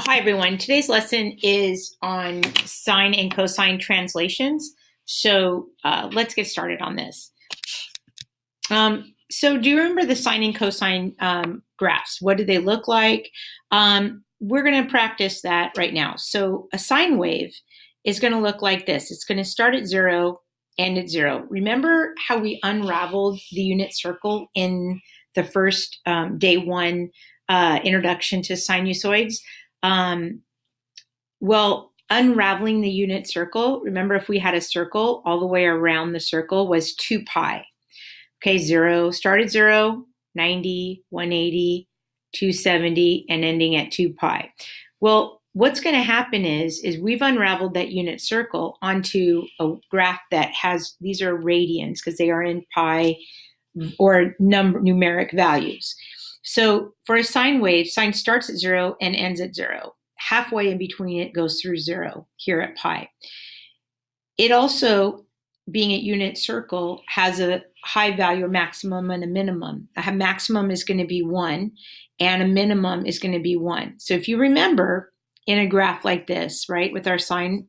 Hi, everyone. Today's lesson is on sine and cosine translations. So let's get started on this. So do you remember the sine and cosine graphs? What do they look like? We're going to practice that right now. So a sine wave is going to look like this. It's going to start at 0, end at 0. Remember how we unraveled the unit circle in the first day one introduction to sinusoids? Well, unraveling the unit circle, remember if we had a circle, all the way around the circle was 2 pi. Okay, 0, start at 0, 90, 180, 270, and ending at 2 pi. Well, what's going to happen is we've unraveled that unit circle onto a graph that has, these are radians because they are in pi or numeric values. So for a sine wave, sine starts at 0 and ends at 0. Halfway in between it goes through 0 here at pi. It also, being a unit circle, has a high value, a maximum and a minimum. A maximum is going to be 1 and a minimum is going to be 1. So if you remember in a graph like this, right, with our sine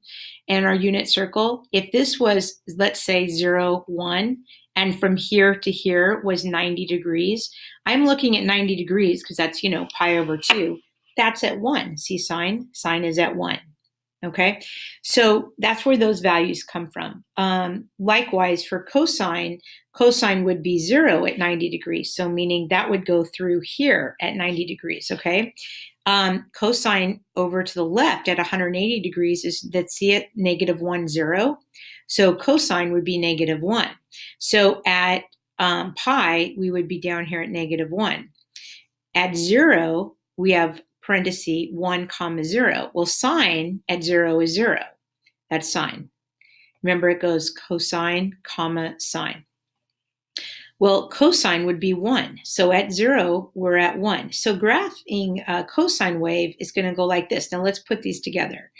and our unit circle, if this was, let's say 0, 1, and from here to here was 90 degrees, I'm looking at 90 degrees because that's, pi over 2. That's at 1. See sine? Sine is at 1. Okay, so that's where those values come from. Likewise, for cosine, cosine would be 0 at 90 degrees. So meaning that would go through here at 90 degrees, okay? Cosine over to the left at 180 degrees is, let's see it, -1, 0. So cosine would be -1. So at pi, we would be down here at -1. At 0, we have parenthesis 1, 0. Well, sine at 0 is 0. That's sine. Remember, it goes cosine, sine. Well, cosine would be 1. So at 0, we're at 1. So graphing a cosine wave is going to go like this. Now let's put these together.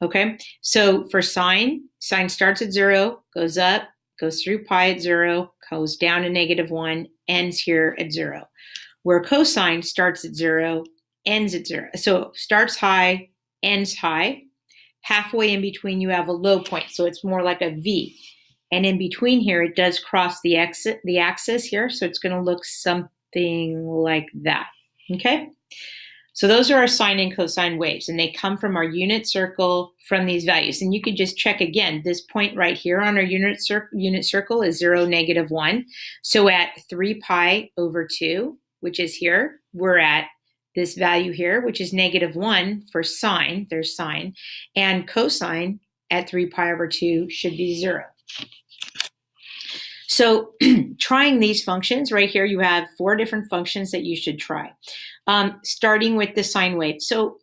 Okay, so for sine starts at 0, goes up, goes through pi at 0, goes down to -1, ends here at 0. Where cosine starts at 0, ends at 0. So starts high, ends high. Halfway in between, you have a low point. So it's more like a V. And in between here, it does cross the axis here. So it's going to look something like that. Okay? So those are our sine and cosine waves. And they come from our unit circle from these values. And you could just check again. This point right here on our unit circle is 0, -1. So at 3 pi over 2, which is here, we're at this value here, which is -1 for sine, there's sine, and cosine at 3 pi over 2 should be 0. So trying these functions, right here you have 4 different functions that you should try, starting with the sine wave. So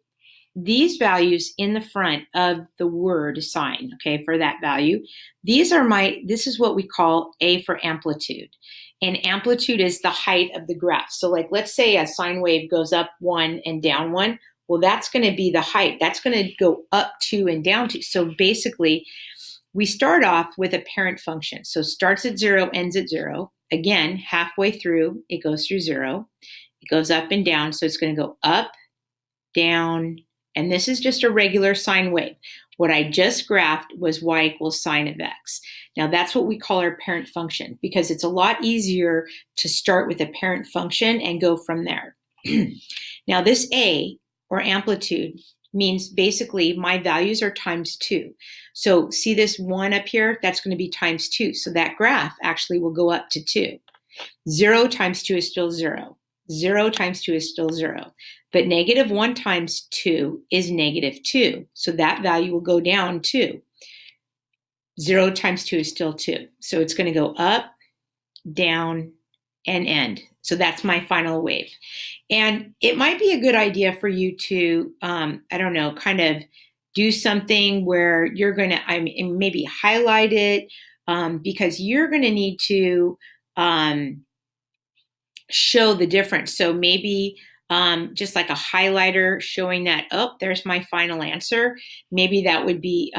these values in the front of the word sine, okay, for that value, this is what we call A for amplitude. And amplitude is the height of the graph. So like, let's say a sine wave goes up 1 and down 1. Well, that's going to be the height. That's going to go up 2 and down 2. So basically, we start off with a parent function. So starts at 0, ends at 0. Again, halfway through, it goes through 0. It goes up and down. So it's going to go up, down, and this is just a regular sine wave. What I just graphed was y equals sine of x. Now that's what we call our parent function because it's a lot easier to start with a parent function and go from there. Now this A, or amplitude, means basically my values are times 2. So see this 1 up here? That's going to be times 2. So that graph actually will go up to 2. 0 times 2 is still 0. 0 times 2 is still 0. But -1 times 2 is -2. So that value will go down 2. 0 times 2 is still 2. So it's going to go up, down, and end. So that's my final wave. And it might be a good idea for you to, kind of do something where you're going to maybe highlight it because you're going to need to show the difference. So maybe just like a highlighter showing that, oh, there's my final answer. Maybe that would be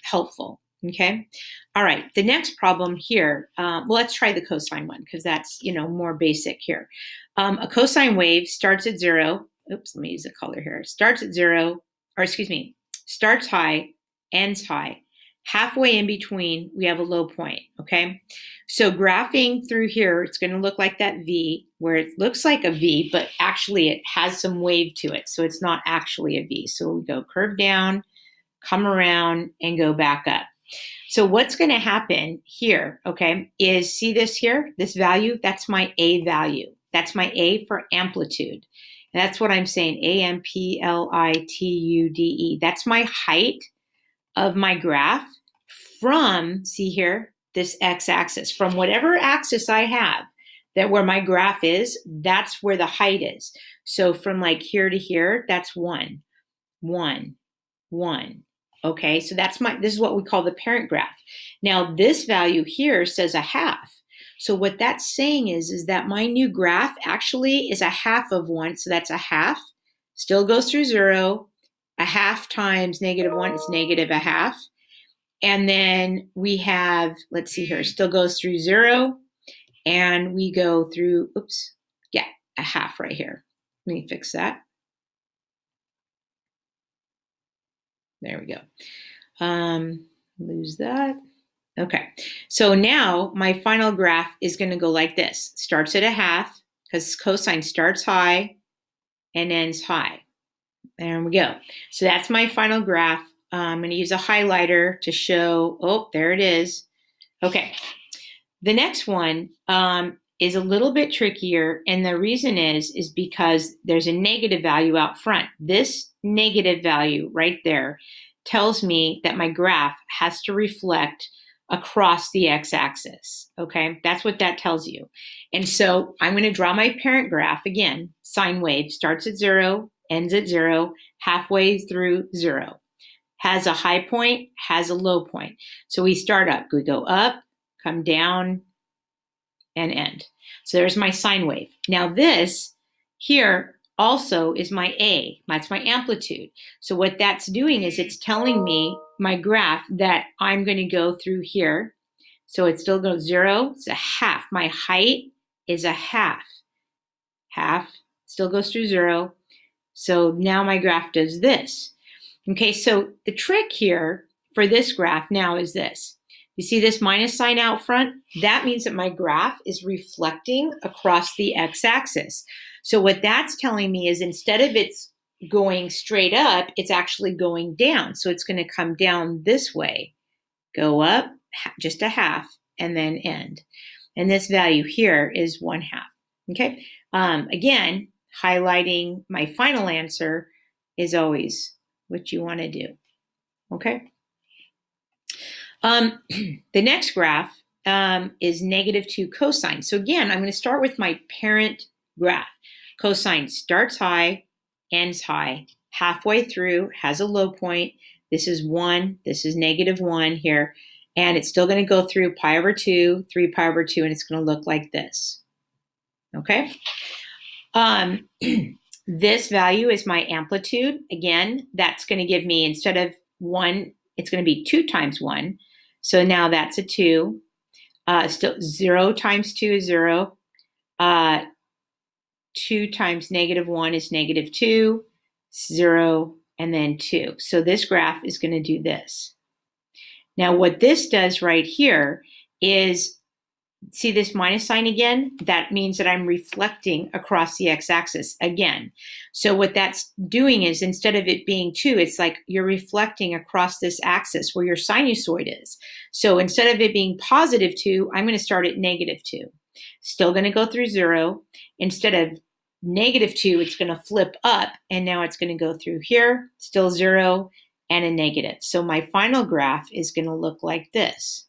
helpful. Okay. All right. The next problem here, let's try the cosine one because that's, more basic here. A cosine wave starts at 0. Oops, let me use a color here. Starts at 0, or excuse me, starts high, ends high. Halfway in between, we have a low point, okay? So graphing through here, it's going to look like that V, where it looks like a V, but actually it has some wave to it, so it's not actually a V. So we go curve down, come around, and go back up. So what's going to happen here, okay, is see this here, this value, that's my A value. That's my A for amplitude. And that's what I'm saying, amplitude. That's my height of my graph from, see here, this x-axis. From whatever axis I have, that where my graph is, that's where the height is. So from like here to here, that's 1, 1, 1. Okay, so this is what we call the parent graph. Now this value here says a half. So what that's saying is that my new graph actually is a half of 1. So that's a half, still goes through 0. A half times -1 is negative a half. And then we have, let's see here, still goes through 0. And we go through, oops, yeah, a half right here. Let me fix that. There we go. Lose that. Okay, so now my final graph is going to go like this. Starts at a half, because cosine starts high and ends high. There we go. So that's my final graph. I'm going to use a highlighter to show, oh, there it is. Okay, the next one is a little bit trickier, and the reason is because there's a negative value out front. This negative value right there tells me that my graph has to reflect across the x-axis, okay? That's what that tells you. And so I'm going to draw my parent graph again. Sine wave starts at 0, ends at 0, halfway through 0. Has a high point, has a low point. So we start up, we go up, come down, and end. So there's my sine wave. Now this here also is my A, that's my amplitude. So what that's doing is it's telling me, my graph, that I'm going to go through here. So it still goes 0, it's a half. My height is a half. Half, still goes through 0. So now my graph does this. Okay, so the trick here for this graph now is this. You see this minus sign out front? That means that my graph is reflecting across the x-axis. So what that's telling me is instead of it's going straight up, it's actually going down. So it's going to come down this way, go up just a half, and then end. And this value here is 1/2. Okay, again, highlighting my final answer is always what you want to do. Okay. The next graph is -2 cosine. So again, I'm going to start with my parent graph. Cosine starts high, ends high, halfway through, has a low point. This is 1, this is -1 here, and it's still going to go through pi over 2, 3 pi over 2, and it's going to look like this. Okay? This value is my amplitude. Again, that's going to give me, instead of 1, it's going to be 2 times 1. So now that's a 2. Still 0 times 2 is 0. 2 times -1 is -2. 0, and then 2. So this graph is going to do this. Now what this does right here is, see this minus sign again? That means that I'm reflecting across the x-axis again. So what that's doing is, instead of it being 2, it's like you're reflecting across this axis where your sinusoid is. So instead of it being +2, I'm going to start at -2. Still going to go through 0. Instead of -2, it's going to flip up, and now it's going to go through here, still 0, and a negative. So my final graph is going to look like this.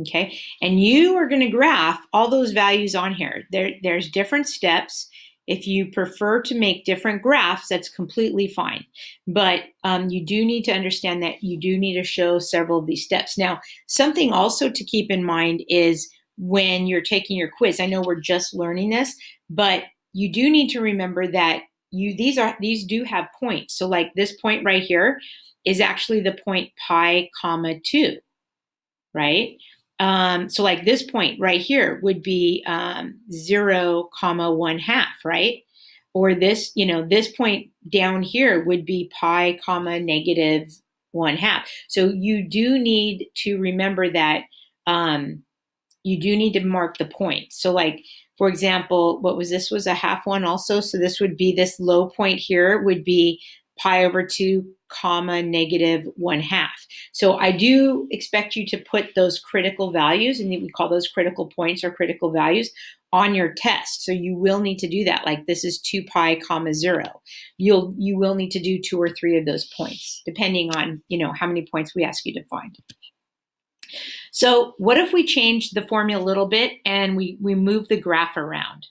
Okay, and you are going to graph all those values on here. There's different steps. If you prefer to make different graphs, that's completely fine. But you do need to understand that you do need to show several of these steps. Now, something also to keep in mind is when you're taking your quiz, I know we're just learning this, but you do need to remember that these do have points. So like this point right here is actually the point pi, 2, right? So like this point right here would be 0, 1/2, right? or this, this point down here would be pi comma negative 1/2. So you do need to remember that you do need to mark the point. So like, for example, what was this was a half one also. So this would be this low point here would be pi over 2 comma negative 1/2. So I do expect you to put those critical values, and we call those critical points or critical values, on your test. So you will need to do that. Like this is 2 pi comma 0. You will need to do 2 or 3 of those points, depending on, how many points we ask you to find. So what if we change the formula a little bit and we move the graph around?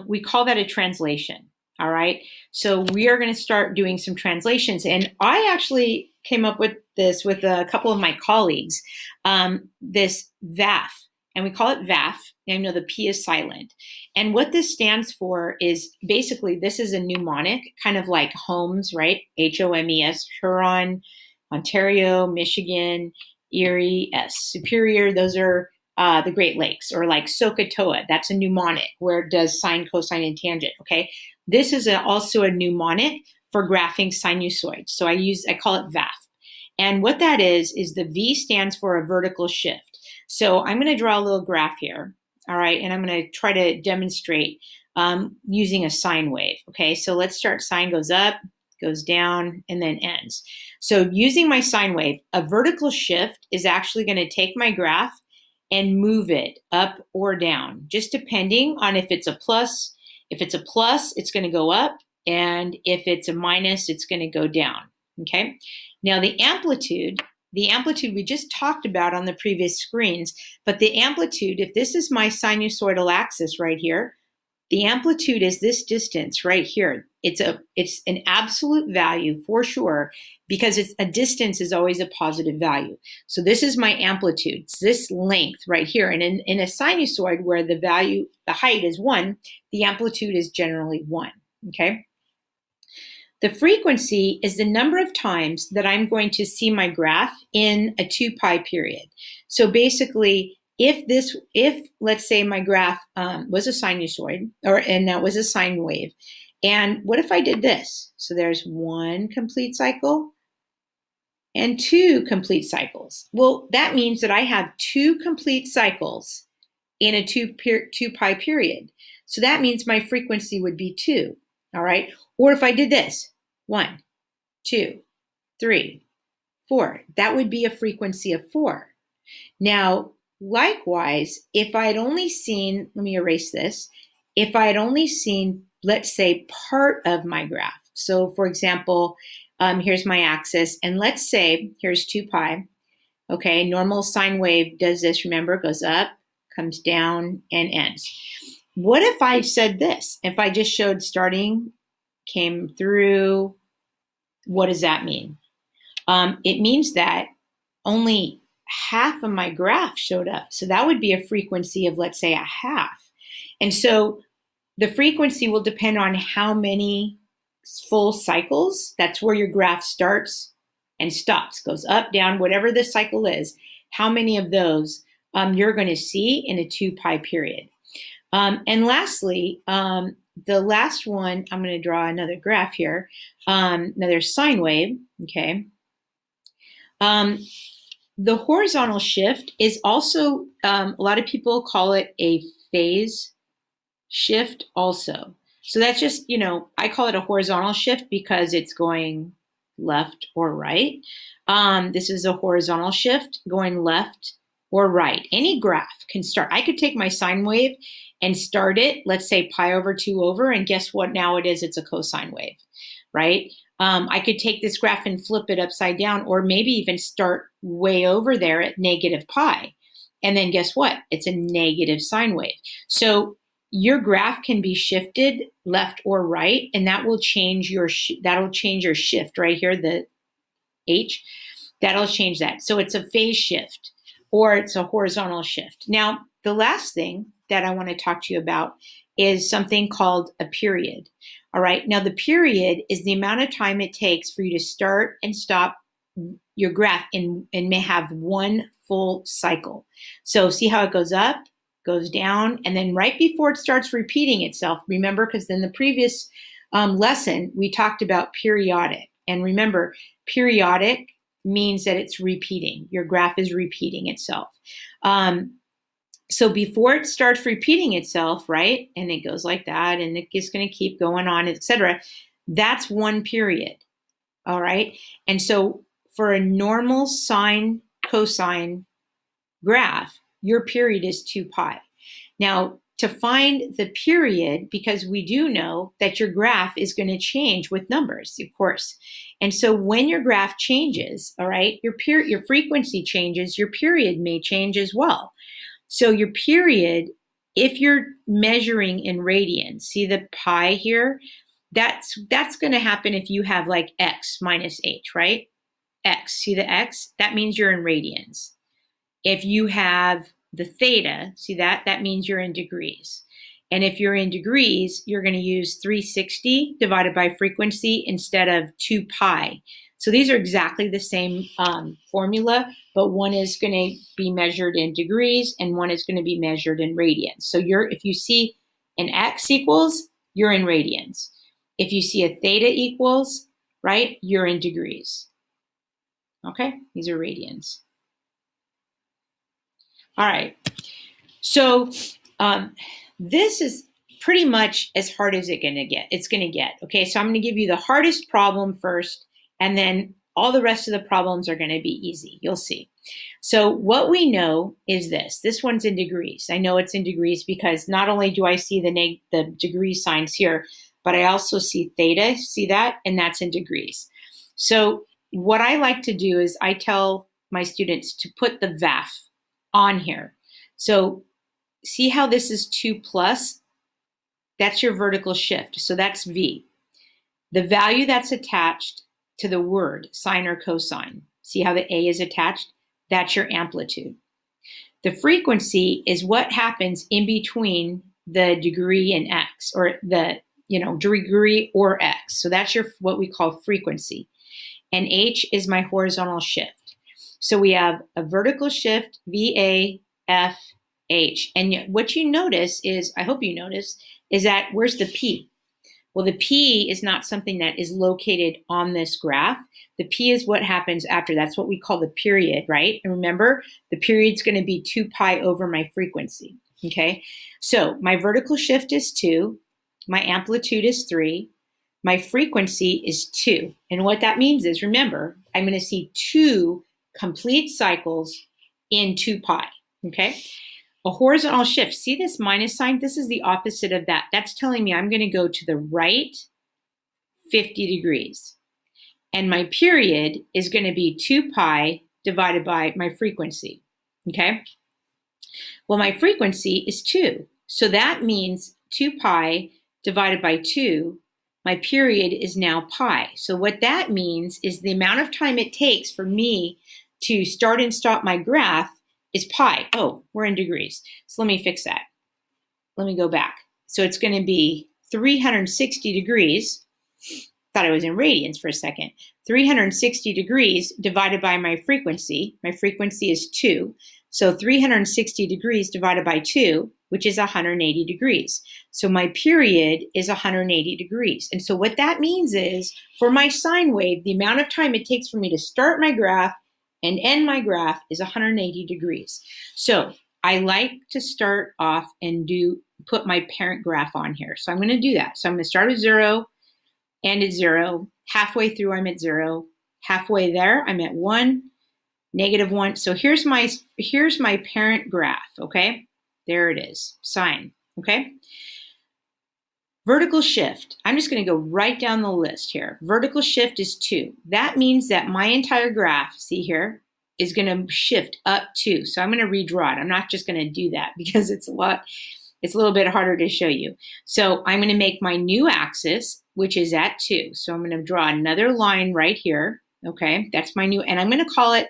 We call that a translation. All right. So we are going to start doing some translations. And I actually came up with this with a couple of my colleagues, this VAF. And we call it VAF. I know the P is silent. And what this stands for is basically this is a mnemonic, kind of like HOMES, right? HOMES, Huron, Ontario, Michigan, Erie, Superior. Those are the Great Lakes, or like SOHCAHTOA. That's a mnemonic where it does sine, cosine, and tangent. Okay. This is also a mnemonic for graphing sinusoids. So I call it VAF. And what that is the V stands for a vertical shift. So I'm going to draw a little graph here. All right. And I'm going to try to demonstrate using a sine wave. Okay. So let's start. Sine goes up, goes down, and then ends. So using my sine wave, a vertical shift is actually going to take my graph and move it up or down, just depending on if it's a plus. If it's a plus, it's going to go up. And if it's a minus, it's going to go down. Okay. Now the amplitude we just talked about on the previous screens, but the amplitude, if this is my sinusoidal axis right here, the amplitude is this distance right here. It's an absolute value for sure, because a distance is always a positive value. So this is my amplitude. It's this length right here. And in a sinusoid where the height is 1, the amplitude is generally 1. Okay. The frequency is the number of times that I'm going to see my graph in a 2 pi period. So basically, if let's say my graph was a sinusoid, and that was a sine wave, and what if I did this? So there's 1 complete cycle and 2 complete cycles. Well, that means that I have 2 complete cycles in a 2 pi period. So that means my frequency would be 2. All right. Or if I did this, 1, 2, 3, 4, that would be a frequency of 4. Now, likewise, if I had only seen, let me erase this. If I had only seen, let's say, part of my graph. So for example, here's my axis, and let's say here's 2 pi. Okay, normal sine wave does this, remember, goes up, comes down, and ends. What if I said this? If I just showed starting, came through, what does that mean? It means that only half of my graph showed up. So that would be a frequency of, let's say, a half. And so the frequency will depend on how many full cycles. That's where your graph starts and stops, goes up, down, whatever the cycle is. How many of those you're going to see in a 2 pi period. And lastly, the last one, I'm going to draw another graph here, another sine wave, okay. The horizontal shift is also, a lot of people call it a phase shift also. So that's just, I call it a horizontal shift because it's going left or right. This is a horizontal shift going left or right. Any graph can start. I could take my sine wave and start it, let's say pi over 2 over, and guess what now it is? It's a cosine wave, right? I could take this graph and flip it upside down, or maybe even start way over there at negative pi. And then guess what? It's a negative sine wave. So your graph can be shifted left or right, and that will change your shift right here, the H. That'll change that. So it's a phase shift or it's a horizontal shift. Now, the last thing that I want to talk to you about is something called a period. All right. Now, the period is the amount of time it takes for you to start and stop your graph and may have one full cycle. So see how it goes up, goes down, and then right before it starts repeating itself, remember, because in the previous lesson, we talked about periodic. And remember, periodic means that it's repeating. Your graph is repeating itself. So before it starts repeating itself, right, and it goes like that, and it's going to keep going on, etc., that's one period, all right? And so for a normal sine cosine graph, your period is 2 pi. Now, to find the period, because we do know that your graph is going to change with numbers, of course. And so when your graph changes, all right, your frequency changes, your period may change as well. So your period, if you're measuring in radians, see the pi here? That's going to happen if you have like x minus h, right? X, see the x? That means you're in radians. If you have the theta, see that? That means you're in degrees. And if you're in degrees, you're going to use 360 divided by frequency instead of 2 pi. So these are exactly the same formula, but one is going to be measured in degrees and one is going to be measured in radians. So if you see an x equals, you're in radians. If you see a theta equals, right, you're in degrees. Okay, these are radians. All right, so this is pretty much as hard as it's going to get. Okay, so I'm going to give you the hardest problem first, and then all the rest of the problems are going to be easy. You'll see. So what we know is this. This one's in degrees. I know it's in degrees because not only do I see the degree signs here, but I also see theta. See that? And that's in degrees. So what I like to do is I tell my students to put the VAF on here. So see how this is 2 plus? That's your vertical shift. So that's V. The value that's attached to the word sine or cosine. See how the A is attached? That's your amplitude. The frequency is what happens in between the degree and X, or the degree or X. So that's what we call frequency. And H is my horizontal shift. So we have a vertical shift, VA, F, H. And what you notice is, I hope you notice, is that where's the P? Well, the P is not something that is located on this graph. The P is what happens after. That's what we call the period, right? And remember, the period's going to be 2 pi over my frequency, okay? So my vertical shift is 2. My amplitude is 3. My frequency is 2. And what that means is, remember, I'm going to see 2 complete cycles in 2 pi, okay? A horizontal shift, see this minus sign? This is the opposite of that. That's telling me I'm going to go to the right 50 degrees. And my period is going to be 2 pi divided by my frequency, okay? Well, my frequency is 2. So that means 2 pi divided by 2, my period is now pi. So what that means is the amount of time it takes for me to start and stop my graph is pi. Oh, we're in degrees. So let me fix that. Let me go back. So it's going to be 360 degrees. Thought I was in radians for a second. 360 degrees divided by my frequency. My frequency is 2. So 360 degrees divided by 2, which is 180 degrees. So my period is 180 degrees. And so what that means is, for my sine wave, the amount of time it takes for me to start my graph and end my graph is 180 degrees. So I like to start off and put my parent graph on here. So I'm going to do that. So I'm going to start at 0, end at 0. Halfway through, I'm at 0. Halfway there, I'm at 1, -1. So here's my parent graph, okay? There it is, sine, okay? Vertical shift, I'm just going to go right down the list here. Vertical shift is 2. That means that my entire graph, see here, is going to shift up 2. So I'm going to redraw it. I'm not just going to do that because it's a little bit harder to show you. So I'm going to make my new axis, which is at 2. So I'm going to draw another line right here, okay? That's my new, and I'm going to call it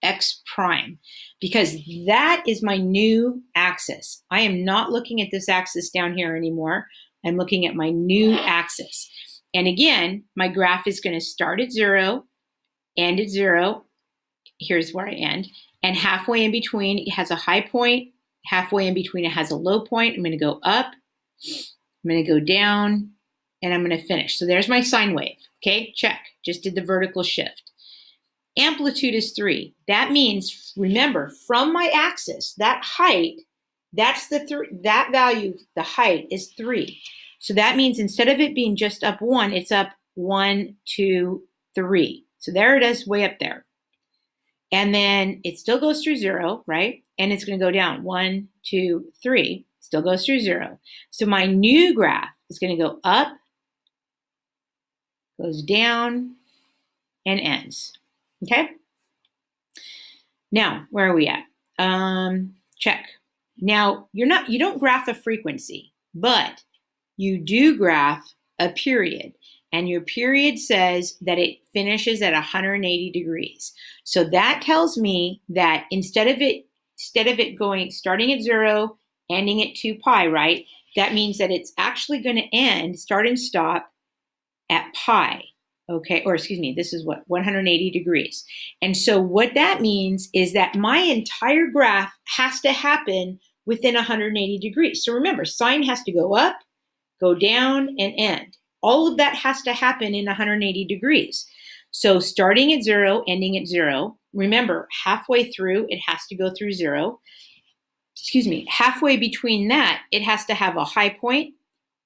X prime, because that is my new axis. I am not looking at this axis down here anymore. I'm looking at my new axis. And again, my graph is going to start at 0, end at 0. Here's where I end. And halfway in between, it has a high point halfway in between it has a low point. I'm going to go up, I'm going to go down, and I'm going to finish. So there's my sine wave. Okay, check. Just did the vertical shift. Amplitude is 3. That means, remember, from my axis, that height, that's that value, the height is 3. So that means instead of it being just up 1, it's up 1, 2, 3. So there it is, way up there. And then it still goes through 0, right? And it's going to go down 1, 2, 3. Still goes through 0. So my new graph is going to go up, goes down, and ends. Okay? Now, where are we at? Check. Now, you don't graph a frequency, but you do graph a period. And your period says that it finishes at 180 degrees. So that tells me that instead of it starting at 0, ending at 2 pi, right? That means that it's actually going to end, start and stop at pi. Okay, or excuse me, this is what, 180 degrees. And so what that means is that my entire graph has to happen within 180 degrees. So remember, sine has to go up, go down, and end. All of that has to happen in 180 degrees. So starting at 0, ending at 0. Remember, halfway through, it has to go through 0. Excuse me, halfway between that, it has to have a high point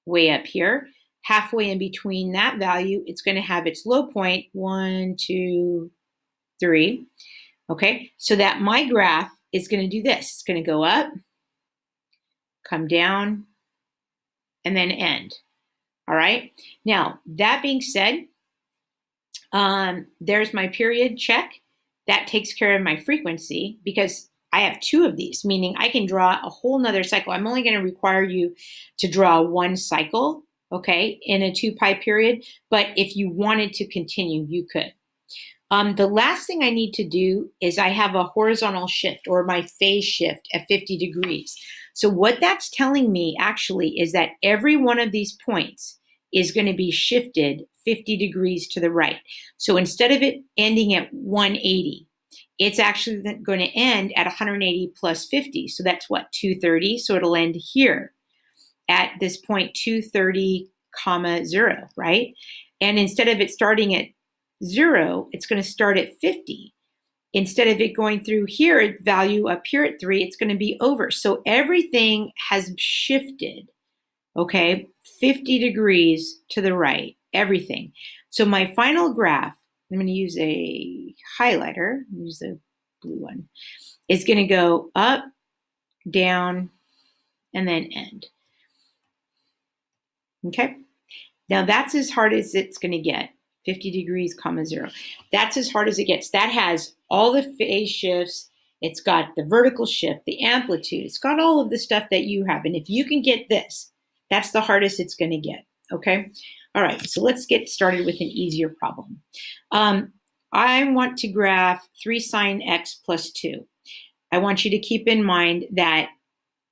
way up here. Halfway in between that value, it's going to have its low point, 1, 2, 3. Okay, so that my graph is going to do this. It's going to go up, come down, and then end. All right. Now, that being said, there's my period, check. That takes care of my frequency because I have 2 of these, meaning I can draw a whole nother cycle. I'm only going to require you to draw 1 cycle, okay, in a 2 pi period. But if you wanted to continue, you could. The last thing I need to do is I have a horizontal shift or my phase shift at 50 degrees. So what that's telling me actually is that every one of these points is going to be shifted 50 degrees to the right. So instead of it ending at 180, it's actually going to end at 180 plus 50. So that's what, 230. So it'll end here at this point 230, 0, right? And instead of it starting at 0, it's going to start at 50. Instead of it going through here, value up here at 3, it's going to be over. So everything has shifted, okay, 50 degrees to the right, everything. So my final graph, I'm going to use a highlighter, use the blue one, is going to go up, down, and then end. Okay, now that's as hard as it's going to get, 50 degrees, 0. That's as hard as it gets. That has all the phase shifts. It's got the vertical shift, the amplitude. It's got all of the stuff that you have. And if you can get this, that's the hardest it's going to get, okay? All right, so let's get started with an easier problem. I want to graph 3 sine x plus 2. I want you to keep in mind that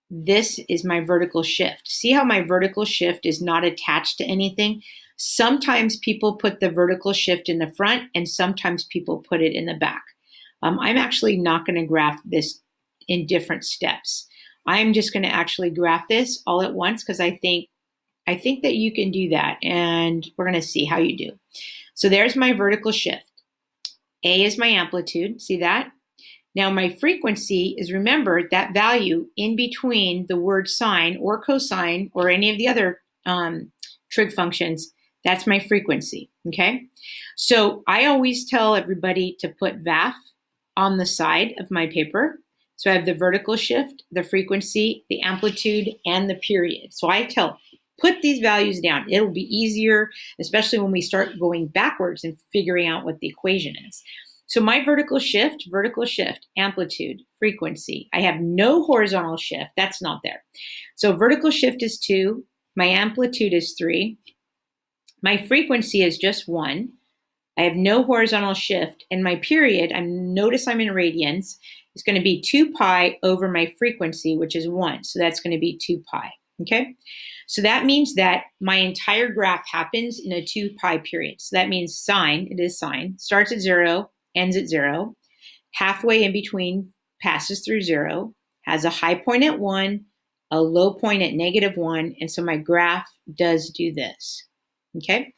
this is my vertical shift. See how my vertical shift is not attached to anything? Sometimes people put the vertical shift in the front and sometimes people put it in the back. I'm actually not going to graph this in different steps. I'm just going to actually graph this all at once because I think that you can do that, and we're going to see how you do. So there's my vertical shift. A is my amplitude. See that? Now my frequency is, remember, that value in between the word sine or cosine or any of the other trig functions. That's my frequency, okay? So I always tell everybody to put VAF on the side of my paper. So I have the vertical shift, the frequency, the amplitude, and the period. So I tell, put these values down. It'll be easier, especially when we start going backwards and figuring out what the equation is. So my vertical shift, amplitude, frequency. I have no horizontal shift. That's not there. So vertical shift is 2. My amplitude is 3. My frequency is just 1. I have no horizontal shift. And my period, notice I'm in radians, is going to be 2 pi over my frequency, which is 1. So that's going to be 2 pi. Okay? So that means that my entire graph happens in a 2 pi period. So that means sine, it is sine, starts at 0, ends at 0. Halfway in between passes through 0. has a high point at 1, a low point at -1, and so my graph does do this, okay?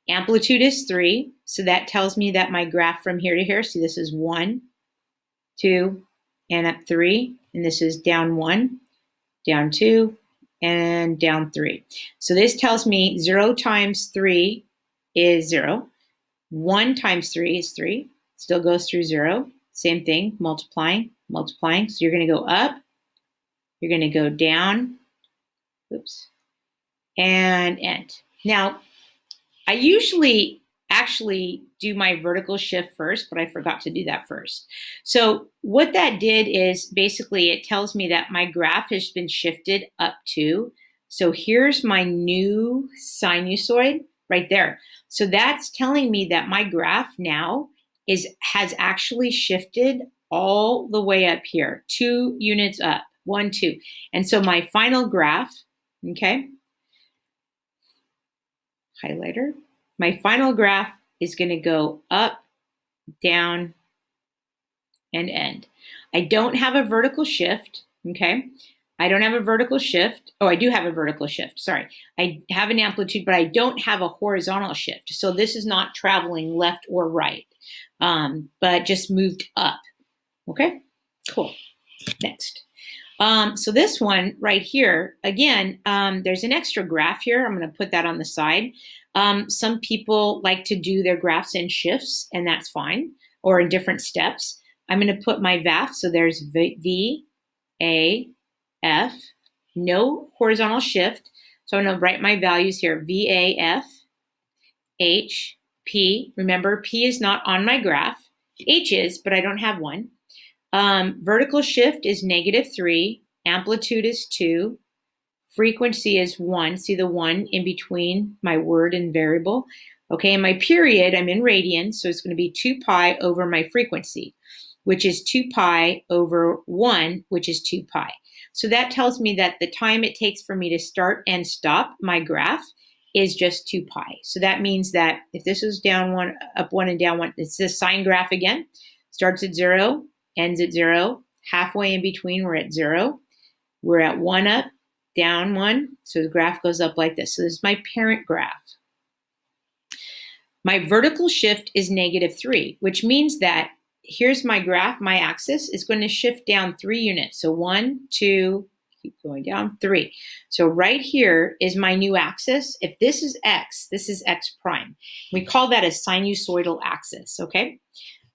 Amplitude is 3, so that tells me that my graph from here to here, see this is 1, 2, and up 3, and this is down 1, down 2, and down 3. So this tells me 0 times 3 is 0. 1 times 3 is 3. Still goes through 0. Same thing, multiplying, multiplying. So you're going to go up, you're going to go down, oops, and end. Now, I usually actually do my vertical shift first, but I forgot to do that first. So what that did is basically it tells me that my graph has been shifted up to. So here's my new sinusoid right there. So that's telling me that my graph now has actually shifted all the way up here, 2 units up, 1, 2. And so my final graph, okay, highlighter, my final graph is going to go up, down, and end. I don't have a vertical shift, okay? I don't have a vertical shift. Oh, I do have a vertical shift, sorry. I have an amplitude, but I don't have a horizontal shift. So this is not traveling left or right, but just moved up, okay? Cool, next. So this one right here, again, there's an extra graph here. I'm going to put that on the side. Some people like to do their graphs in shifts, and that's fine, or in different steps. I'm going to put my VAF, so there's V, A, F, no horizontal shift. So I'm going to write my values here, V, A, F, H, P. Remember, P is not on my graph. H is, but I don't have one. Vertical shift is -3, amplitude is 2, frequency is 1. See the 1 in between my word and variable? Okay, and my period, I'm in radians, so it's going to be 2 pi over my frequency, which is 2 pi over 1, which is 2 pi. So that tells me that the time it takes for me to start and stop my graph is just 2 pi. So that means that if this is down 1, up 1, and down 1, it's this sine graph again. Starts at 0, ends at 0, halfway in between, we're at 0. We're at 1 up, down 1, so the graph goes up like this. So this is my parent graph. My vertical shift is -3, which means that here's my graph, my axis is going to shift down 3 units. So 1, 2, keep going down, 3. So right here is my new axis. If this is x prime. We call that a sinusoidal axis, okay?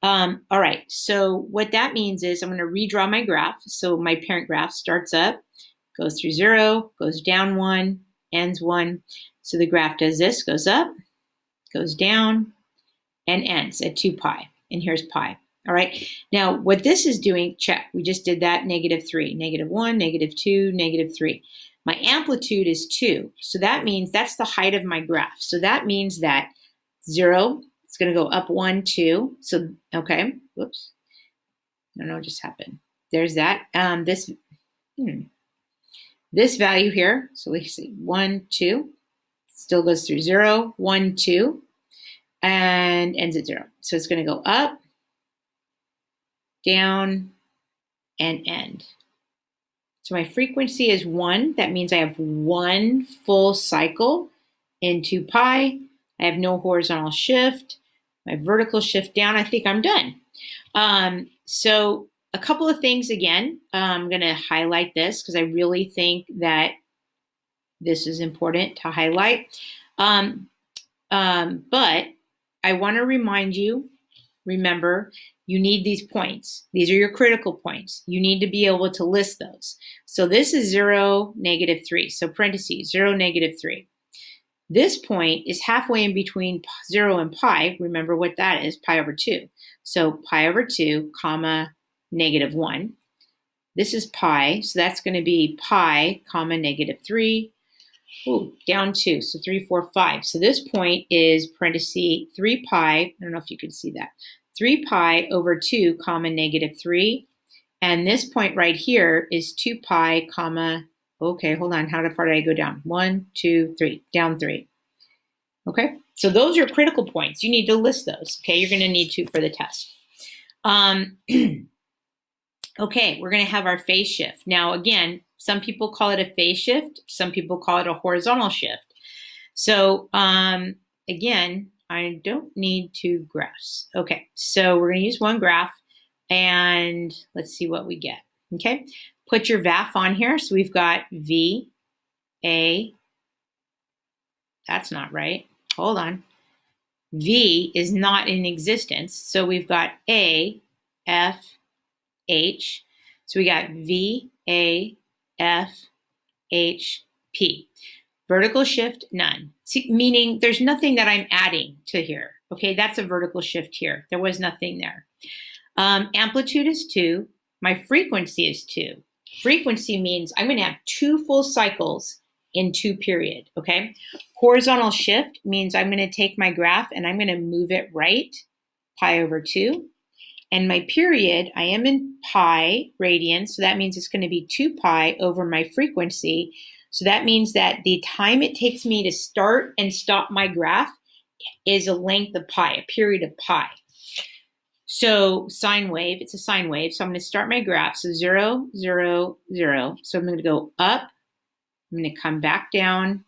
All right, so what that means is I'm going to redraw my graph. So my parent graph starts up, goes through 0, goes down 1, ends 1. So the graph does this, goes up, goes down, and ends at 2 pi. And here's pi. All right, now what this is doing, check, we just did that, -3, -1, -2, -3. My amplitude is 2, so that means that's the height of my graph. So that means that 0, it's going to go up 1, 2. So, okay, whoops. I don't know what just happened. There's that. This value here, so we see 1, 2, still goes through 0, 1, 2, and ends at 0. So it's going to go up, down, and end. So my frequency is 1. That means I have 1 full cycle in 2 pi. I have no horizontal shift. My vertical shift down, I think I'm done. So a couple of things again, I'm going to highlight this because I really think that this is important to highlight. But I want to remind you, remember, you need these points. These are your critical points. You need to be able to list those. So this is 0, -3. So parentheses, 0, -3. This point is halfway in between 0 and pi. Remember what that is, pi over 2. So pi over 2, comma, -1. This is pi, so that's going to be pi, comma, -3. Ooh, down 2, so 3, 4, 5. So this point is parenthesis 3 pi, I don't know if you can see that, 3 pi over 2, comma, -3. And this point right here is 2 pi, comma, okay, hold on, how far did I go down? 1, 2, 3, down 3. Okay, so those are critical points. You need to list those, okay? You're going to need to for the test. All Okay, we're going to have our phase shift. Now, again, some people call it a phase shift. Some people call it a horizontal shift. So, again, I don't need two graphs. Okay, so we're going to use one graph, and let's see what we get. Okay, put your VAF on here. So we've got V, A. That's not right. Hold on. V is not in existence. So we've got A, F, H. So we got V, A, F, H, P. Vertical shift, none. See, meaning there's nothing that I'm adding to here. Okay, that's a vertical shift here. There was nothing there. Amplitude is 2. My frequency is 2. Frequency means I'm going to have 2 full cycles in 2 period, okay? Horizontal shift means I'm going to take my graph and I'm going to move it right, pi over 2. And my period, I am in pi radians, so that means it's going to be 2 pi over my frequency. So that means that the time it takes me to start and stop my graph is a length of pi, a period of pi. So sine wave, it's a sine wave. So I'm going to start my graph. So 0, 0, 0. So I'm going to go up. I'm going to come back down.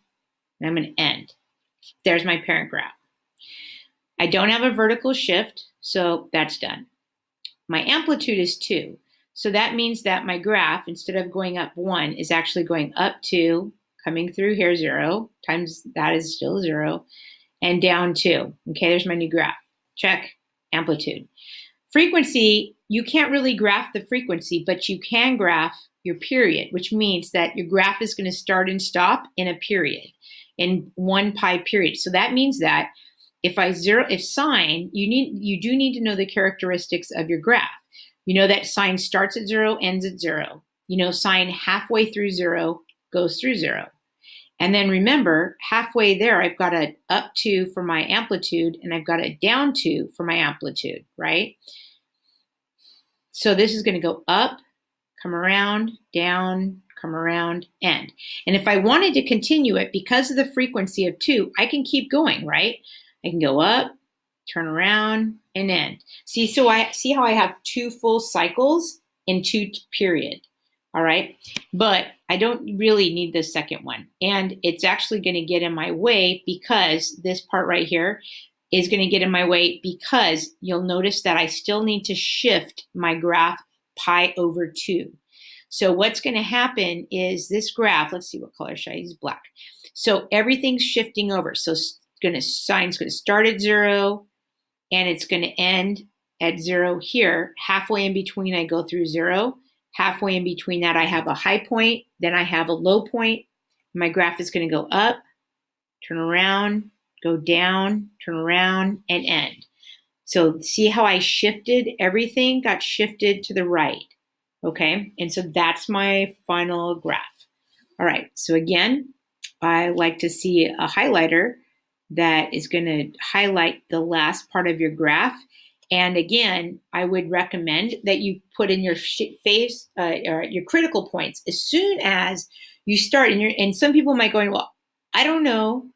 And I'm going to end. There's my parent graph. I don't have a vertical shift, so that's done. My amplitude is 2. So that means that my graph, instead of going up 1, is actually going up 2, coming through here 0, times that is still 0, and down 2. Okay, there's my new graph. Check. Amplitude. Frequency, you can't really graph the frequency, but you can graph your period, which means that your graph is going to start and stop in a period, in 1 pi period. So that means that if sine, you do need to know the characteristics of your graph. You know that sine starts at 0, ends at 0. You know sine halfway through 0 goes through 0. And then remember, halfway there, I've got a up 2 for my amplitude, and I've got a down 2 for my amplitude, right? So this is going to go up, come around, down, come around, end. And if I wanted to continue it, because of the frequency of 2, I can keep going, right? I can go up, turn around, and end. See how I have 2 full cycles in 2 period, all right? But I don't really need the second one. And it's actually going to get in my way because this part right here is going to get in my way because you'll notice that I still need to shift my graph pi over 2. So what's going to happen is this graph, let's see what color should I use, black. So everything's shifting over. So sine's going to start at 0 and it's going to end at 0 here. Halfway in between, I go through 0. Halfway in between that, I have a high point. Then I have a low point. My graph is going to go up, turn around, go down, turn around, and end. So see how I shifted? Everything got shifted to the right. Okay, and so that's my final graph. All right, so again, I like to see a highlighter that is going to highlight the last part of your graph. And again, I would recommend that you put in your phase or your critical points as soon as you start. And some people might go, well, I don't know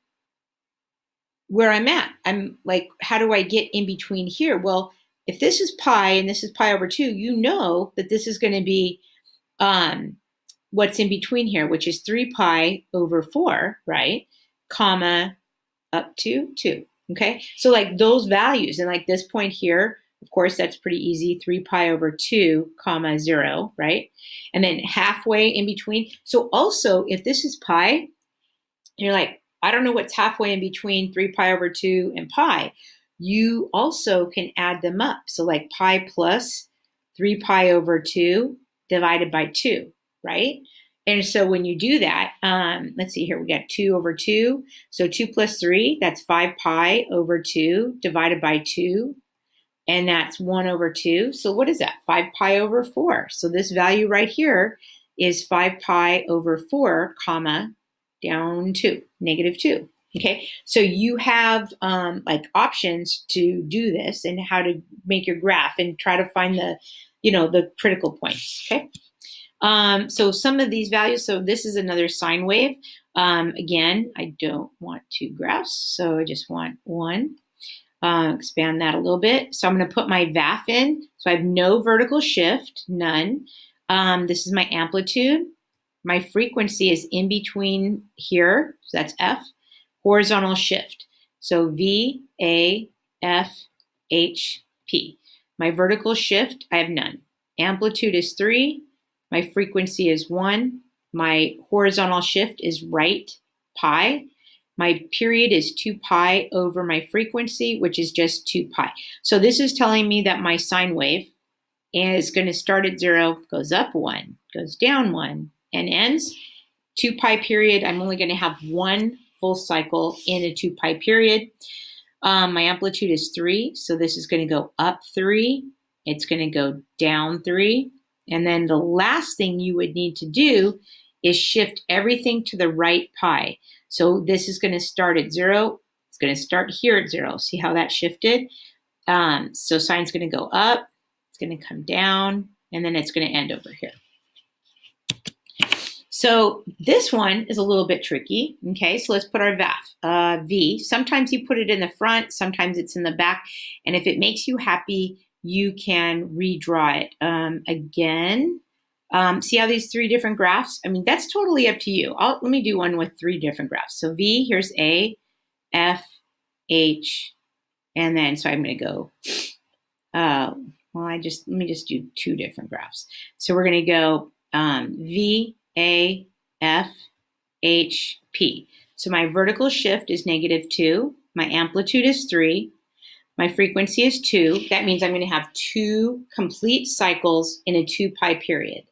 where I'm at. I'm like, how do I get in between here? Well, if this is pi and this is pi over 2, you know that this is going to be what's in between here, which is 3 pi over 4, right? Comma, up to 2, okay? So like those values, and like this point here, of course, that's pretty easy, 3 pi over 2, comma, 0, right? And then halfway in between. So also, if this is pi, you're like, I don't know what's halfway in between 3 pi over 2 and pi. You also can add them up. So like pi plus 3 pi over 2 divided by 2, right? And so when you do that, let's see here, we got 2 over 2. So 2 plus 3, that's 5 pi over 2 divided by 2. And that's 1 over 2. So what is that? 5 pi over 4. So this value right here is 5 pi over 4, comma, down 2, negative 2. Okay, so you have like options to do this and how to make your graph and try to find the critical points. Okay. So some of these values, so this is another sine wave. Again, I don't want 2 graphs, so I just want 1. Expand that a little bit. So I'm going to put my VAF in. So I have no vertical shift, none. This is my amplitude. My frequency is in between here, so that's F. Horizontal shift. So V, A, F, H, P. My vertical shift, I have none. Amplitude is 3. My frequency is 1. My horizontal shift is right, pi. My period is 2 pi over my frequency, which is just 2 pi. So this is telling me that my sine wave is going to start at 0, goes up 1, goes down 1, and ends 2 pi period. I'm only going to have one full cycle in a 2 pi period. My amplitude is 3, so this is going to go up 3. It's going to go down 3. And then the last thing you would need to do is shift everything to the right pi. So this is going to start at 0. It's going to start here at 0. See how that shifted? So sine's going to go up. It's going to come down. And then it's going to end over here. So this one is a little bit tricky. Okay, so let's put our VAF, V. Sometimes you put it in the front. Sometimes it's in the back. And if it makes you happy, you can redraw it. Again, see how these 3 different graphs? I mean, that's totally up to you. Let me do one with 3 different graphs. So V, here's A, F, H, and then, so I'm going to go, let me just do 2 different graphs. So we're going to go V, A, F, H, P. So my vertical shift is -2. My amplitude is 3. My frequency is 2. That means I'm going to have 2 complete cycles in a 2 pi period.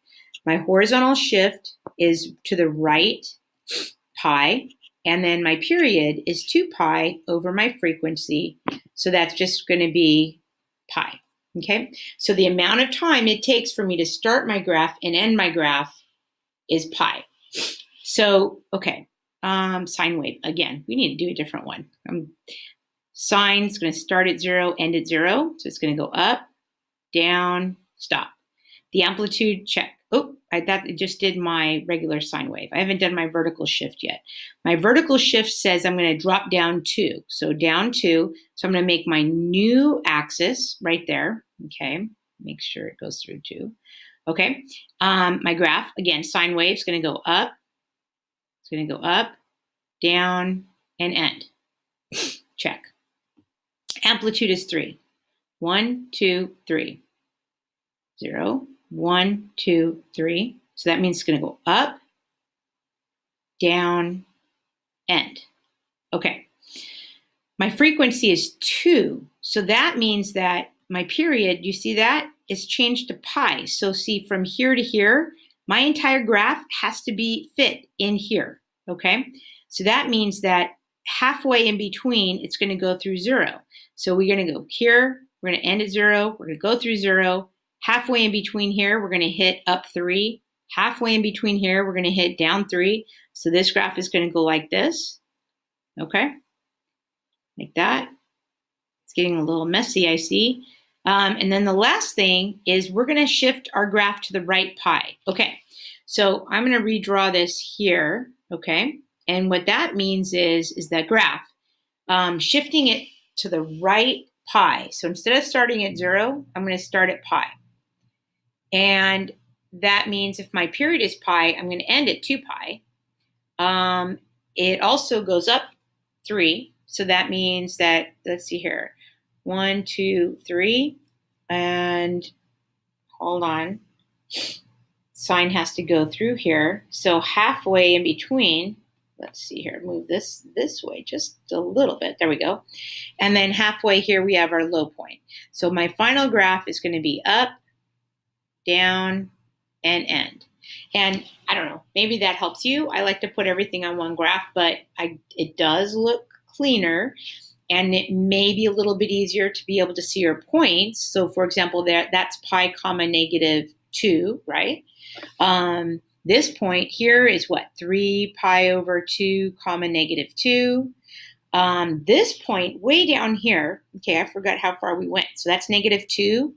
My horizontal shift is to the right, pi, and then my period is 2 pi over my frequency. So that's just going to be pi. Okay, so the amount of time it takes for me to start my graph and end my graph is pi. So, okay, sine wave. Again, we need to do a different one. Sine's going to start at 0, end at 0. So it's going to go up, down, stop. The amplitude, check. Oh, I thought it just did my regular sine wave. I haven't done my vertical shift yet. My vertical shift says I'm going to drop down 2. So down 2. So I'm going to make my new axis right there. Okay, make sure it goes through 2. Okay, my graph, again, sine wave is going to go up. It's going to go up, down, and end. Check. Amplitude is 3. 1, 2, 3. 0, 1, 2, 3. So that means it's going to go up, down, end. Okay. My frequency is 2. So that means that my period, you see that, is changed to pi. So see, from here to here, my entire graph has to be fit in here. Okay. So that means that halfway in between, it's going to go through 0. So we're going to go here. We're going to end at 0. We're going to go through 0. Halfway in between here, we're going to hit up 3. Halfway in between here, we're going to hit down 3. So this graph is going to go like this. Okay. Like that. It's getting a little messy, I see. And then the last thing is we're going to shift our graph to the right pi. Okay. So I'm going to redraw this here. Okay. And what that means is that graph, shifting it to the right pi. So instead of starting at 0, I'm going to start at pi. And that means if my period is pi, I'm going to end at 2 pi. It also goes up 3. So that means that, let's see here, 1, 2, 3, and hold on. Sine has to go through here. So halfway in between, let's see here, move this way just a little bit. There we go. And then halfway here, we have our low point. So my final graph is going to be up, down, and end. And I don't know, maybe that helps you. I like to put everything on one graph, but it does look cleaner, and it may be a little bit easier to be able to see your points. So for example, that's pi comma -2, right? This point here is what? 3 pi over 2 comma -2. This point way down here, okay, I forgot how far we went. So that's -2.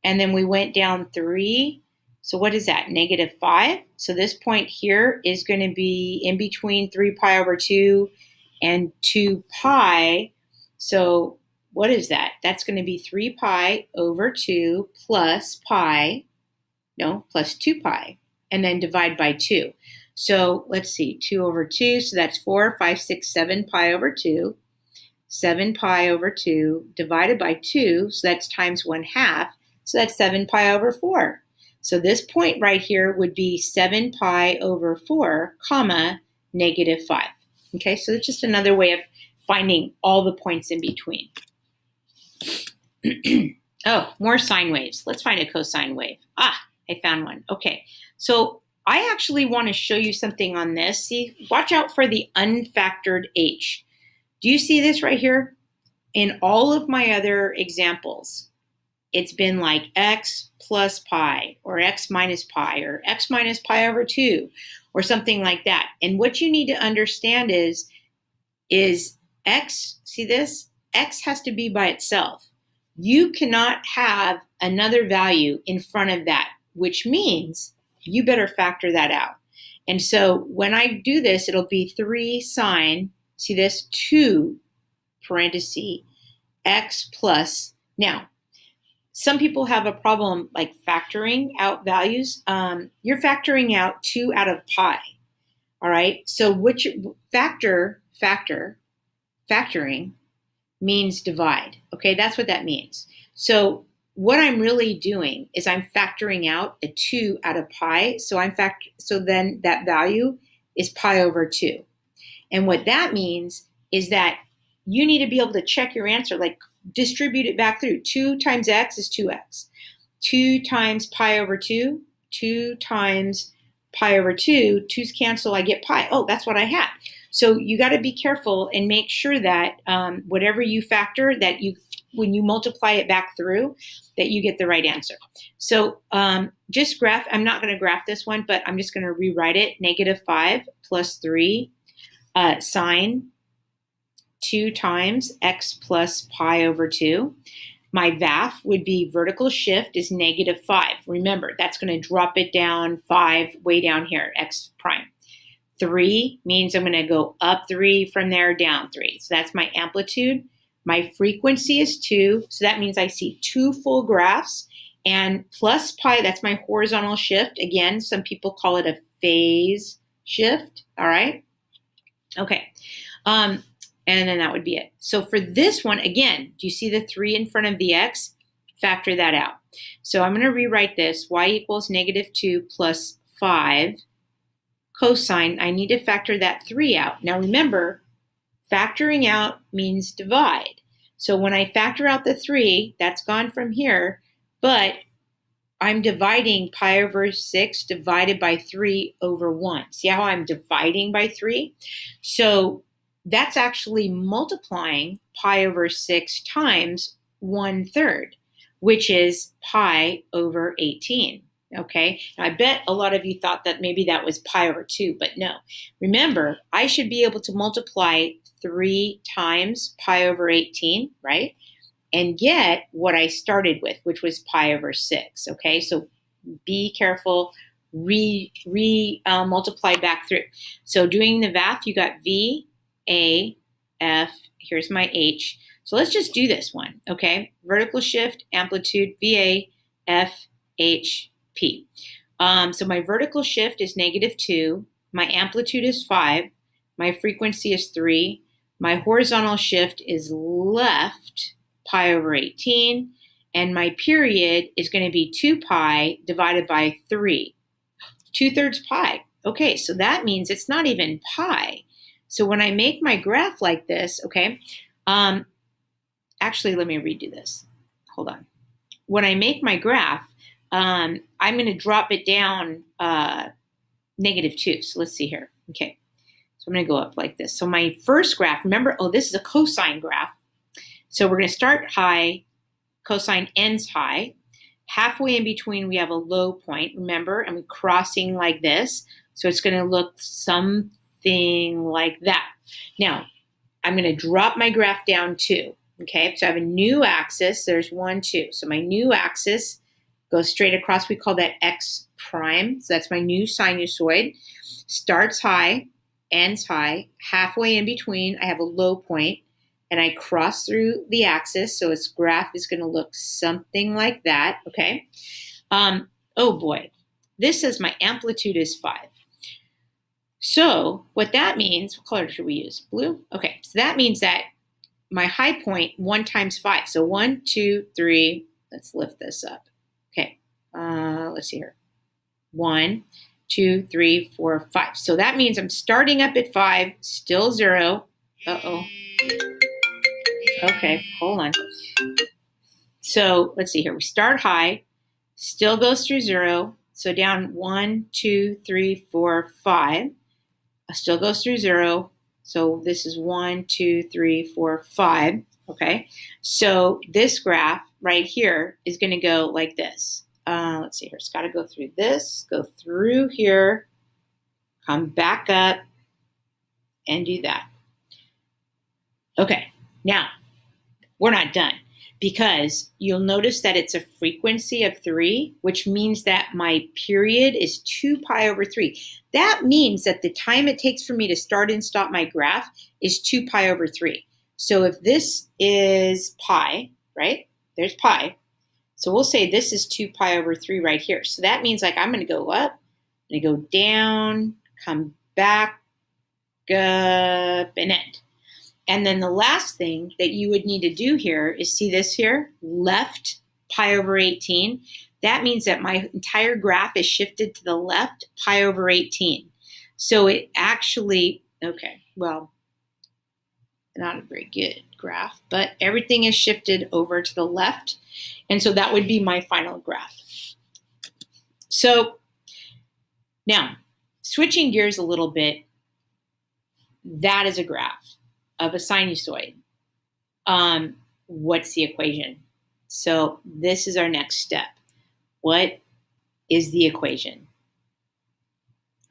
And then we went down 3. So what is that? -5. So this point here is going to be in between 3 pi over 2 and 2 pi. So what is that? That's going to be 3 pi over 2 plus pi, no, plus 2 pi, and then divide by 2. So let's see, 2 over 2, so that's 4, 5, 6, 7 pi over 2. 7 pi over 2 divided by 2, so that's times 1/2, so that's 7 pi over 4. So this point right here would be 7 pi over 4, comma, negative 5. Okay, so it's just another way of finding all the points in between. Oh, more sine waves. Let's find a cosine wave. Ah, I found one. Okay, so I actually want to show you something on this. See, watch out for the unfactored h. Do you see this right here? In all of my other examples, it's been like x plus pi, or x minus pi, or x minus pi over 2, or something like that. And what you need to understand is x, see this? X has to be by itself. You cannot have another value in front of that, which means you better factor that out. And so when I do this, it'll be 3 sine, see this, 2 parenthesis x plus. Now, some people have a problem like factoring out values. You're factoring out 2 out of pi. All right. So which factoring means divide. Okay, that's what that means. So what I'm really doing is I'm factoring out a 2 out of pi. So then that value is pi over 2. And what that means is that you need to be able to check your answer, like distribute it back through. 2 times x is 2x. 2 times pi over 2, 2 times pi over 2, 2's cancel, I get pi. Oh, that's what I had. So you got to be careful and make sure that whatever you factor, that when you multiply it back through, that you get the right answer. So just graph, I'm not going to graph this one, but I'm just going to rewrite it. Negative 5 plus 3 sine 2 times x plus pi over 2. My VAF would be vertical shift is negative 5. Remember, that's going to drop it down 5 way down here, x prime. 3 means I'm going to go up 3 from there, down 3. So that's my amplitude. My frequency is 2. So that means I see 2 full graphs. And plus pi, that's my horizontal shift. Again, some people call it a phase shift. All right. Okay. And then that would be it. So for this one, again, do you see the 3 in front of the x? Factor that out. So I'm going to rewrite this. Y equals negative 2 plus 5 cosine. I need to factor that 3 out. Now remember, factoring out means divide. So when I factor out the 3, that's gone from here, but I'm dividing pi over 6 divided by 3 over 1. See how I'm dividing by 3? So that's actually multiplying pi over 6 times 1/3, which is pi over 18. Okay, now, I bet a lot of you thought that maybe that was pi over 2, but no. Remember, I should be able to multiply 3 times pi over 18, right? And get what I started with, which was pi over 6. Okay, so be careful, multiply back through. So doing the VAF, you got V, A, F, here's my H. So let's just do this one, okay? Vertical shift, amplitude, VA, F, H, P. So my vertical shift is negative 2. My amplitude is 5. My frequency is 3. My horizontal shift is left, pi over 18. And my period is going to be 2 pi divided by 3. 2/3 pi. Okay, so that means it's not even pi. So when I make my graph like this, okay, actually, let me redo this. Hold on. When I make my graph, I'm going to drop it down negative 2. So let's see here. Okay. So I'm going to go up like this. So my first graph, remember, this is a cosine graph. So we're going to start high. Cosine ends high. Halfway in between, we have a low point, remember, and we're crossing like this. So it's going to look something like that. Now, I'm going to drop my graph down 2. Okay. So I have a new axis. There's 1, 2. So my new axis goes straight across. We call that x prime. So that's my new sinusoid. Starts high, ends high. Halfway in between, I have a low point. and I cross through the axis, so its graph is going to look something like that, okay? Oh boy, this says my amplitude is 5. So what that means, what color should we use? Blue? Okay, so that means that my high point, 1 times 5. So 1, 2, 3, let's lift this up. Okay, let's see here. 1, 2, 3, 4, 5. So that means I'm starting up at 5, still 0. Uh-oh. Okay, hold on. So let's see here. We start high, still goes through 0. So down 1, 2, 3, 4, 5. Still goes through 0. So this is 1, 2, 3, 4, 5. Okay. So this graph right here is going to go like this. Let's see here. It's got to go through this, go through here, come back up, and do that. Okay. Now, we're not done, because you'll notice that it's a frequency of 3, which means that my period is 2 pi over 3. That means that the time it takes for me to start and stop my graph is 2 pi over 3. So if this is pi, right? There's pi. So we'll say this is 2 pi over 3 right here. So that means like I'm going to go up, I'm going to go down, come back up, and end. And then the last thing that you would need to do here is, see this here, left pi over 18. That means that my entire graph is shifted to the left pi over 18. So it actually, okay, well, not a very good graph, but everything is shifted over to the left. And so that would be my final graph. So now, switching gears a little bit, that is a graph of a sinusoid. What's the equation? So this is our next step. What is the equation?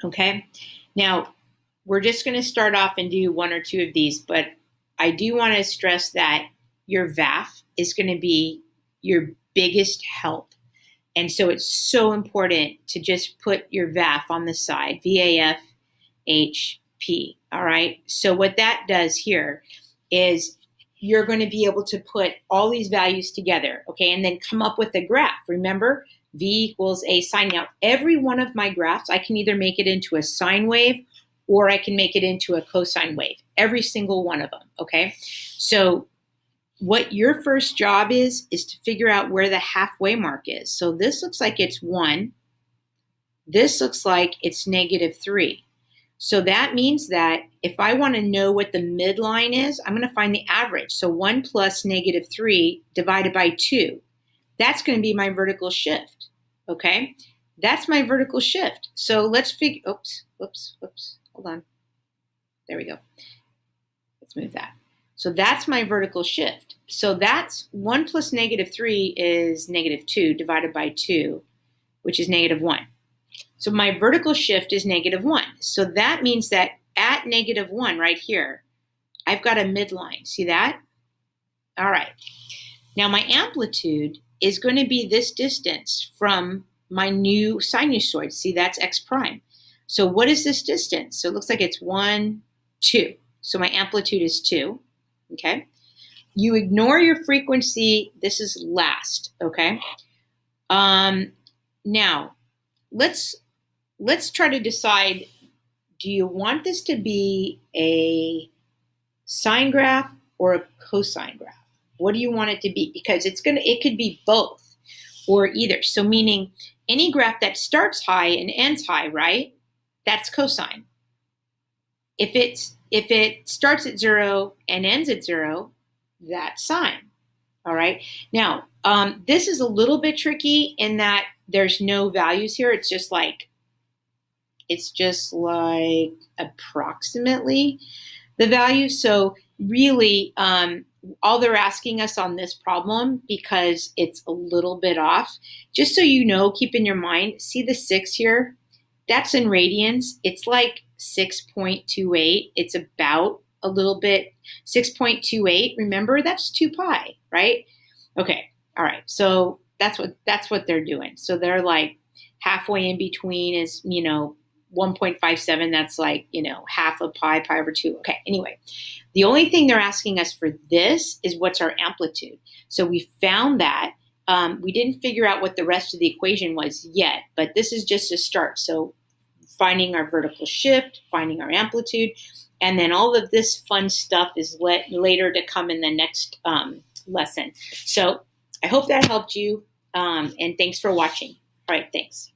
Okay. Now, we're just going to start off and do 1 or 2 of these, but I do want to stress that your VAF is going to be your biggest help. And so it's so important to just put your VAF on the side, VAF-HP, all right? So what that does here is you're going to be able to put all these values together, okay, and then come up with a graph. Remember, V equals a sine. Now, every one of my graphs, I can either make it into a sine wave or I can make it into a cosine wave, every single one of them, okay? So what your first job is to figure out where the halfway mark is. So this looks like it's 1. This looks like it's -3. So that means that if I want to know what the midline is, I'm going to find the average. So 1 plus -3 divided by 2. That's going to be my vertical shift, okay? That's my vertical shift. So let's figure, oops, hold on. There we go. Let's move that. So that's my vertical shift. So that's 1 plus -3 is -2 divided by 2, which is -1. So my vertical shift is -1. So that means that at -1 right here, I've got a midline. See that? All right. Now my amplitude is going to be this distance from my new sinusoid. See, that's x prime. So what is this distance? So it looks like it's 1, 2. So my amplitude is 2. Okay. You ignore your frequency. This is last. Okay. Now let's try to decide, do you want this to be a sine graph or a cosine graph? What do you want it to be? Because it could be both or either. So meaning any graph that starts high and ends high, right? That's cosine. If it starts at 0 and ends at 0, that's sine. All right. Now, this is a little bit tricky in that there's no values here. It's just like approximately the value. So really, all they're asking us on this problem, because it's a little bit off, just so you know, keep in your mind, see the 6 here? That's in radians. It's like 6.28. It's about a little bit, 6.28. Remember, that's 2 pi, right? Okay. All right. So that's what they're doing. So they're like halfway in between is, 1.57, that's like, half of pi over 2. Okay, anyway. The only thing they're asking us for this is what's our amplitude. So we found that. We didn't figure out what the rest of the equation was yet, but this is just a start. So finding our vertical shift, finding our amplitude, and then all of this fun stuff is later to come in the next lesson. So I hope that helped you, and thanks for watching. All right, thanks.